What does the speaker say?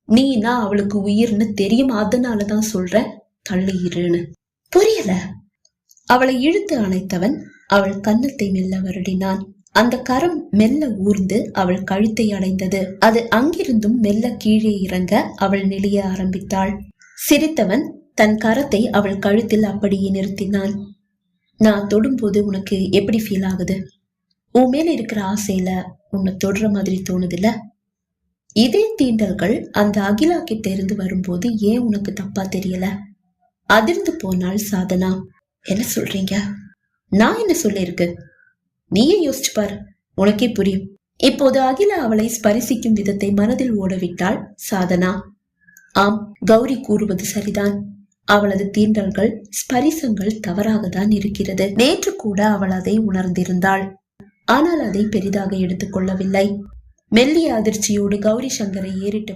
நீனா அவளுக்கு உயிர்னு தெரியும், அதனாலதான் சொல்ற, தள்ளி இருன்னு. புரியல. அவளை இழுத்து அணைத்தவன் அவள் கன்னத்தை மெல்ல வருடினான். அந்த கரம் மெல்ல ஊர்ந்து அவள் கழுத்தை அடைந்தது. அது அங்கிருந்தும் மெல்ல கீழே இறங்க அவள் நெளிய ஆரம்பித்தாள். சிரித்தவன் தன் கரத்தை அவள் கழுத்தில் அப்படியே நிறுத்தினான். நான் தொடும்போது உனக்கு எப்படி ஃபீல் ஆகுது? உன் மேல இருக்கிற ஆசையில உன்னை தொடுற மாதிரி தோணுதுல்ல? இதே தீண்டல்கள் அந்த அகிலா கிட்ட இருந்து வரும்போது ஏன் உனக்கு தப்பா தெரியல? அதிர்ந்து போனாள் சாதனா. என்ன சொல்றீங்க? நான் என்ன சொல்லிருக்கு? நீயே யோசிச்சு பாரு, உனக்கே புரியும். இப்போது அகிலா அவளை ஸ்பரிசிக்கும் விதத்தை மனதில் ஓடவிட்டாள் சாதனா. ஆம், கௌரி கூறுவது சரிதான். அவளது தீண்டல்கள், ஸ்பரிசங்கள் தவறாகத்தான் இருக்கிறது. நேற்று கூட அவள் அதை உணர்ந்திருந்தாள். ஆனால் அதை பெரிதாக எடுத்துக் கொள்ளவில்லை. மெல்லிய அதிர்ச்சியோடு கௌரி சங்கரை ஏறிட்டு